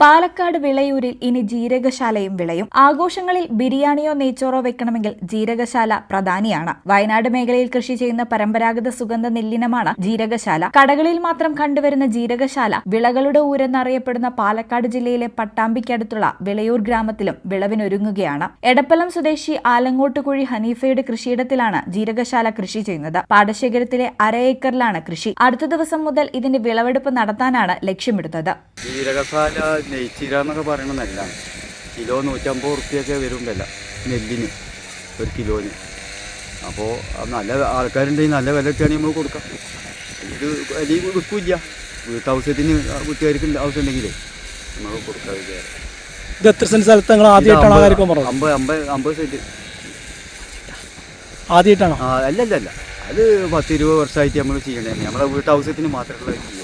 പാലക്കാട് വിളയൂരിൽ ഇനി ജീരകശാലയും വിളയും. ആഘോഷങ്ങളിൽ ബിരിയാണിയോ നെയ്ച്ചോറോ വെക്കണമെങ്കിൽ ജീരകശാല പ്രധാനിയാണ്. വയനാട് മേഖലയിൽ കൃഷി ചെയ്യുന്ന പരമ്പരാഗത സുഗന്ധ നെല്ലിനമാണ് ജീരകശാല. കടകളിൽ മാത്രം കണ്ടുവരുന്ന ജീരകശാല വിളകളുടെ ഊരെന്നറിയപ്പെടുന്ന പാലക്കാട് ജില്ലയിലെ പട്ടാമ്പിക്കടുത്തുള്ള വിളയൂർ ഗ്രാമത്തിലും വിളവിനൊരുങ്ങുകയാണ്. എടപ്പലം സ്വദേശി ആലങ്ങോട്ടുകുഴി ഹനീഫയുടെ കൃഷിയിടത്തിലാണ് ജീരകശാല കൃഷി ചെയ്യുന്നത്. പാടശേഖരത്തിലെ 1/2 ഏക്കറിലാണ് കൃഷി. അടുത്ത ദിവസം മുതൽ ഇതിന്റെ വിളവെടുപ്പ് നടത്താനാണ് ലക്ഷ്യമിടുന്നത്. നെയ്ച്ചിര എന്നൊക്കെ പറയണ നെല്ലാണ്. കിലോ 150 റുപ്യൊക്കെ വരും വില നെല്ലിന്, ഒരു കിലോന്. അപ്പോൾ നല്ല ആൾക്കാരുണ്ടെങ്കിൽ നല്ല വിലയൊക്കെയാണെങ്കിൽ നമുക്ക് കൊടുക്കാം. ഇത് വലിയ വിൽക്കില്ല, വീട്ടാവശ്യത്തിന് വീട്ടുകാർക്ക് ആവശ്യമുണ്ടെങ്കിലേ നമുക്ക് കൊടുക്കാം. ഇത് എത്ര സെന്റ് സ്ഥലത്ത് നിങ്ങൾ ആദ്യമായിട്ടാണോ? 50 സെന്റ് ആദ്യമായിട്ടാണോ? അല്ലല്ല, അത് 10-20 വർഷമായിട്ട് നമ്മൾ ചെയ്യണേ. നമ്മളെ വീട്ടാവശ്യത്തിന് മാത്രമുള്ള ചെയ്യുള്ളൂ.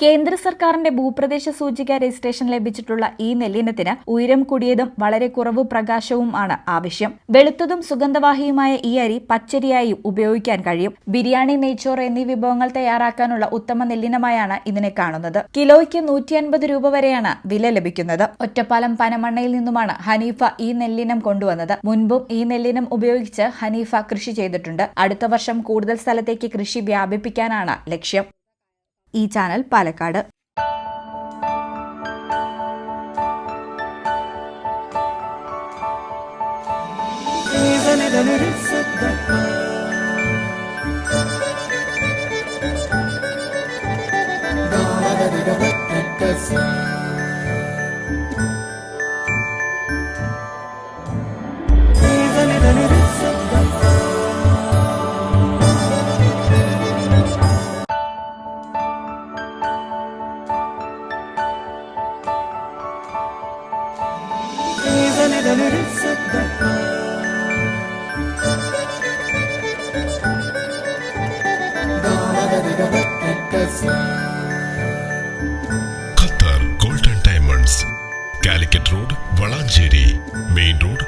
കേന്ദ്ര സർക്കാരിന്റെ ഭൂപ്രദേശ സൂചിക രജിസ്ട്രേഷൻ ലഭിച്ചിട്ടുള്ള ഈ നെല്ലിനത്തിന് ഉയരം കൂടിയതും വളരെ കുറവ് പ്രകാശവും ആണ് ആവശ്യം. വെളുത്തതും സുഗന്ധവാഹിയുമായ ഈ അരി പച്ചരിയായും ഉപയോഗിക്കാൻ കഴിയും. ബിരിയാണി, നെയ്ച്ചോറ് എന്നീ വിഭവങ്ങൾ തയ്യാറാക്കാനുള്ള ഉത്തമ നെല്ലിനമായാണ് ഇതിനെ കാണുന്നത്. കിലോയ്ക്ക് 150 രൂപ വരെയാണ് വില ലഭിക്കുന്നത്. ഒറ്റപ്പാലം പനമണ്ണയിൽ നിന്നുമാണ് ഹനീഫ ഈ നെല്ലിനം കൊണ്ടുവന്നത്. മുൻപും ഈ നെല്ലിനം ഉപയോഗിച്ച് ഹനീഫ കൃഷി ചെയ്തിട്ടുണ്ട്. അടുത്ത വർഷം കൂടുതൽ സ്ഥലത്തേക്ക് കൃഷി വ്യാപിപ്പിക്കാനാണ് ലക്ഷ്യം. ഈ channel Palakkad. Qatar golden diamonds, Calicut road, Valanchery main road,